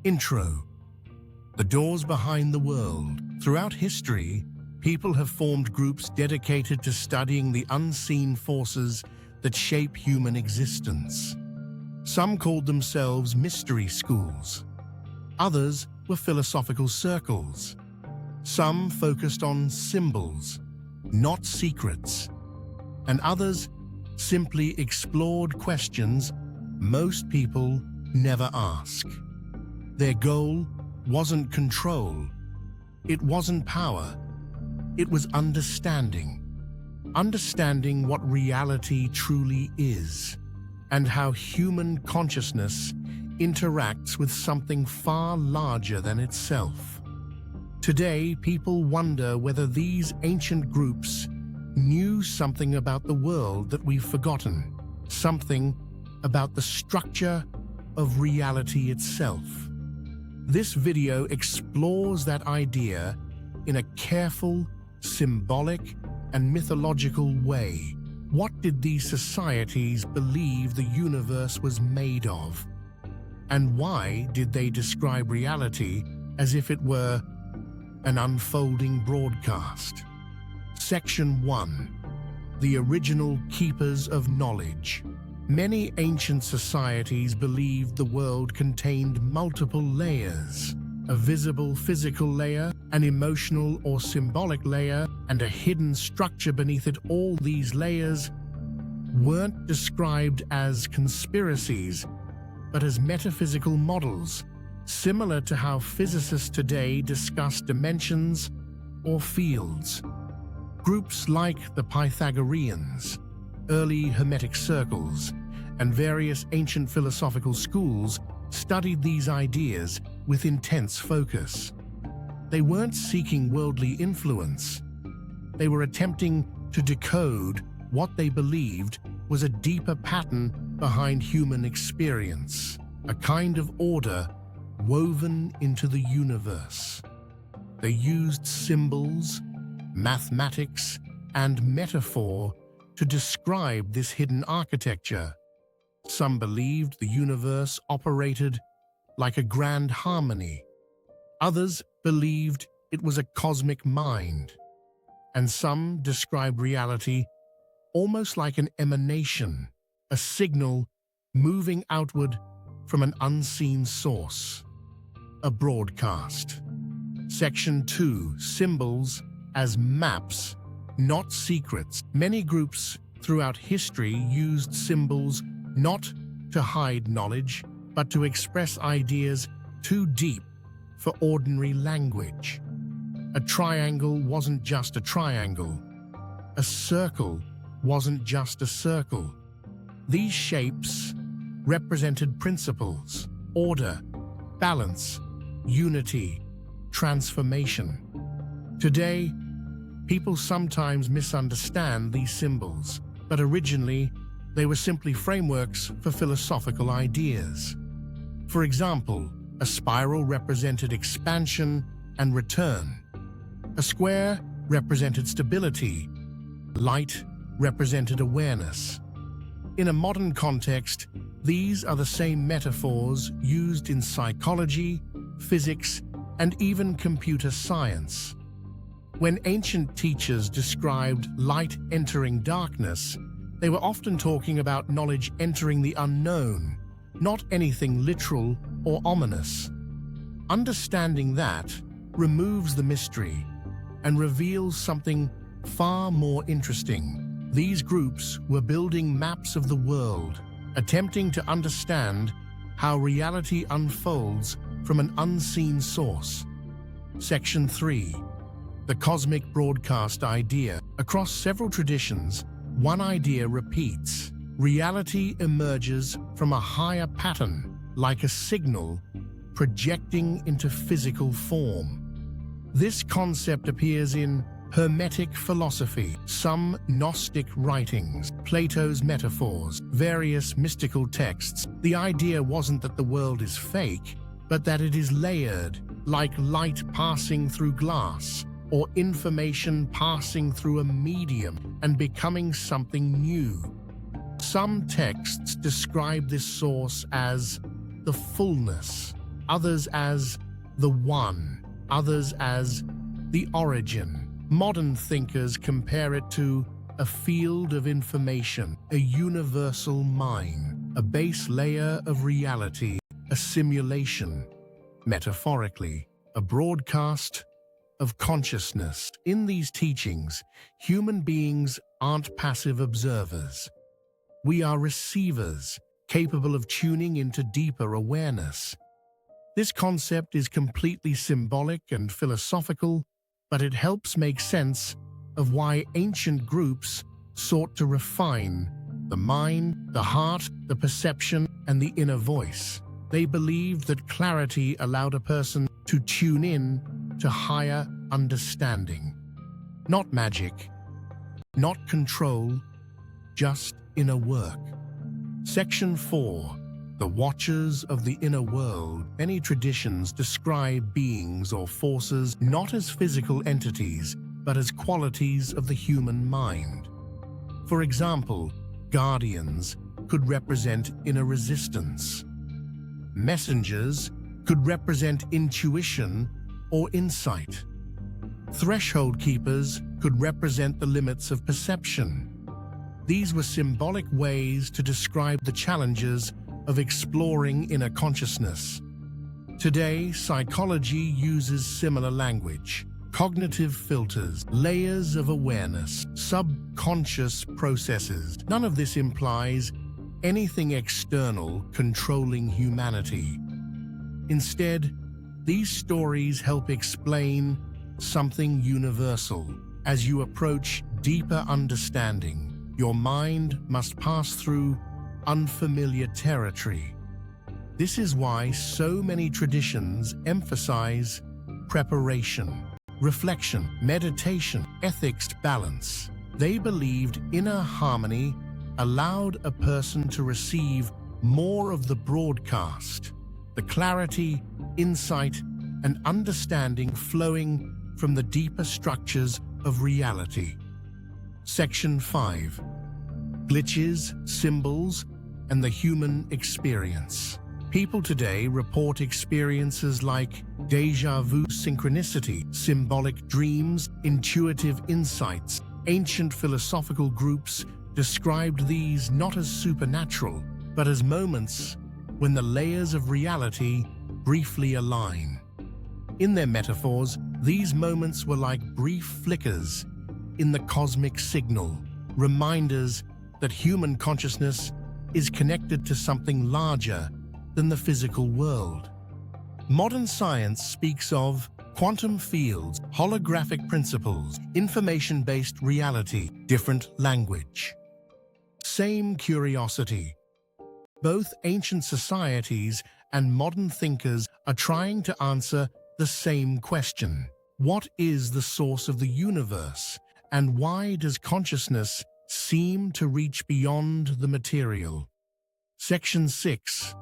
Intro. The doors behind the world. Throughout history, people have formed groups dedicated to studying the unseen forces that shape human existence. Some called themselves mystery schools. Others were philosophical circles. Some focused on symbols, not secrets. And others simply explored questions most people never ask. Their goal wasn't control. It wasn't power. It was understanding. Understanding what reality truly is and how human consciousness interacts with something far larger than itself. Today, people wonder whether these ancient groups knew something about the world that we've forgotten, something about the structure of reality itself. This video explores that idea in a careful, symbolic, and mythological way. What did these societies believe the universe was made of? And why did they describe reality as if it were an unfolding broadcast? Section 1. The original keepers of knowledge. Many ancient societies believed the world contained multiple layers: a visible physical layer, an emotional or symbolic layer, and a hidden structure beneath it. All these layers weren't described as conspiracies, but as metaphysical models, similar to how physicists today discuss dimensions or fields. Groups like the Pythagoreans, early Hermetic circles, and various ancient philosophical schools studied these ideas with intense focus. They weren't seeking worldly influence. They were attempting to decode what they believed was a deeper pattern behind human experience, a kind of order woven into the universe. They used symbols, mathematics, and metaphor to describe this hidden architecture. Some believed the universe operated like a grand harmony. Others believed it was a cosmic mind. And some described reality almost like an emanation, a signal moving outward from an unseen source, a broadcast. Section 2. Symbols as maps, not secrets. Many groups throughout history used symbols not to hide knowledge, but to express ideas too deep for ordinary language. A triangle wasn't just a triangle. A circle wasn't just a circle. These shapes represented principles, order, balance, unity, transformation. Today, people sometimes misunderstand these symbols, but originally, they were simply frameworks for philosophical ideas. For example, a spiral represented expansion and return. A square represented stability. Light represented awareness. In a modern context, these are the same metaphors used in psychology, physics, and even computer science. When ancient teachers described light entering darkness, they were often talking about knowledge entering the unknown, not anything literal or ominous. Understanding that removes the mystery and reveals something far more interesting. These groups were building maps of the world, attempting to understand how reality unfolds from an unseen source. Section 3. The cosmic broadcast idea. Across several traditions, one idea repeats. Reality emerges from a higher pattern, like a signal projecting into physical form. This concept appears in Hermetic philosophy, some Gnostic writings, Plato's metaphors, various mystical texts. The idea wasn't that the world is fake, but that it is layered, like light passing through glass, or information passing through a medium and becoming something new. Some texts describe this source as the fullness, others as the One, others as the origin. Modern thinkers compare it to a field of information, a universal mind, a base layer of reality, a simulation, metaphorically, a broadcast of consciousness. In these teachings, human beings aren't passive observers. We are receivers, capable of tuning into deeper awareness. This concept is completely symbolic and philosophical, but it helps make sense of why ancient groups sought to refine the mind, the heart, the perception, and the inner voice. They believed that clarity allowed a person to tune in to higher understanding. Not magic, not control, just inner work. Section 4. The Watchers of the Inner World. Many traditions describe beings or forces not as physical entities, but as qualities of the human mind. For example, guardians could represent inner resistance. Messengers could represent intuition or insight. Threshold keepers could represent the limits of perception. These were symbolic ways to describe the challenges of exploring inner consciousness. Today, psychology uses similar language. Cognitive filters, layers of awareness, subconscious processes. None of this implies anything external controlling humanity. Instead, these stories help explain something universal. As you approach deeper understanding, your mind must pass through unfamiliar territory. This is why so many traditions emphasize preparation, reflection, meditation, ethics, balance. They believed inner harmony allowed a person to receive more of the broadcast, the clarity, insight, and understanding flowing from the deeper structures of reality. Section 5. Glitches, symbols, and the human experience. People today report experiences like déjà vu, synchronicity, symbolic dreams, intuitive insights. Ancient philosophical groups described these not as supernatural, but as moments when the layers of reality briefly align. In their metaphors, these moments were like brief flickers in the cosmic signal, reminders that human consciousness is connected to something larger than the physical world. Modern science speaks of quantum fields, holographic principles, information-based reality, different language. Same curiosity. Both ancient societies and modern thinkers are trying to answer the same question. What is the source of the universe, and why does consciousness seem to reach beyond the material? Section 6.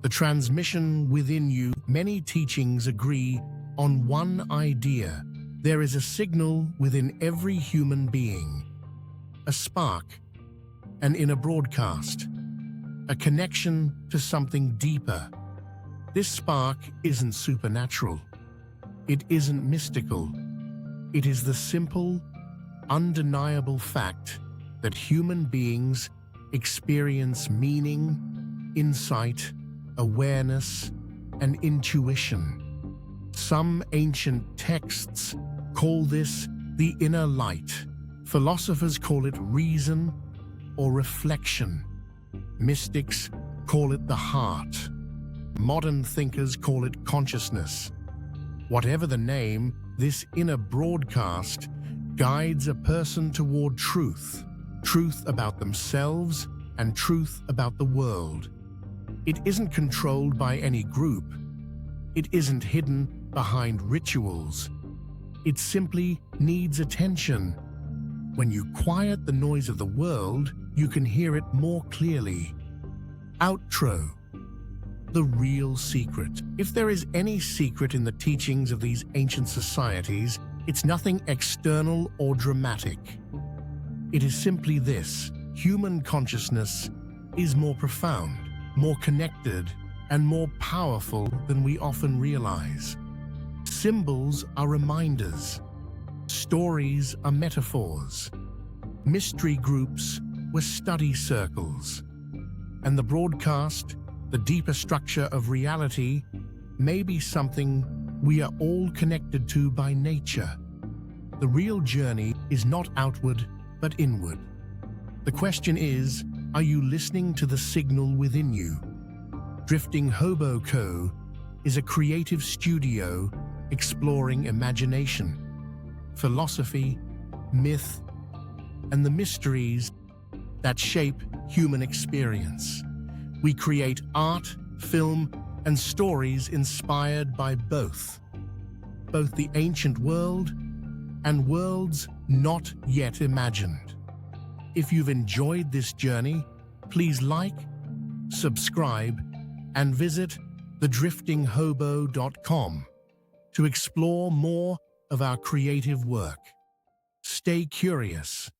The transmission within you. Many teachings agree on one idea. There is a signal within every human being. A spark, an inner broadcast, a connection to something deeper. This spark isn't supernatural. It isn't mystical. It is the simple, undeniable fact that human beings experience meaning, insight, awareness, and intuition. Some ancient texts call this the inner light. Philosophers call it reason or reflection. Mystics call it the heart. Modern thinkers call it consciousness. Whatever the name, this inner broadcast guides a person toward truth. Truth about themselves and truth about the world. It isn't controlled by any group. It isn't hidden behind rituals. It simply needs attention. When you quiet the noise of the world, you can hear it more clearly. Outro. The real secret. If there is any secret in the teachings of these ancient societies, it's nothing external or dramatic. It is simply this: human consciousness is more profound, more connected, and more powerful than we often realize. Symbols are reminders. Stories are metaphors. Mystery groups were study circles. And the broadcast, the deeper structure of reality, may be something we are all connected to by nature. The real journey is not outward, but inward. The question is, are you listening to the signal within you? Drifting Hobo Co. is a creative studio exploring imagination, philosophy, myth, and the mysteries that shape human experience. We create art, film, and stories inspired by both the ancient world and worlds not yet imagined. If you've enjoyed this journey, please like, subscribe, and visit thedriftinghobo.com to explore more of our creative work. Stay curious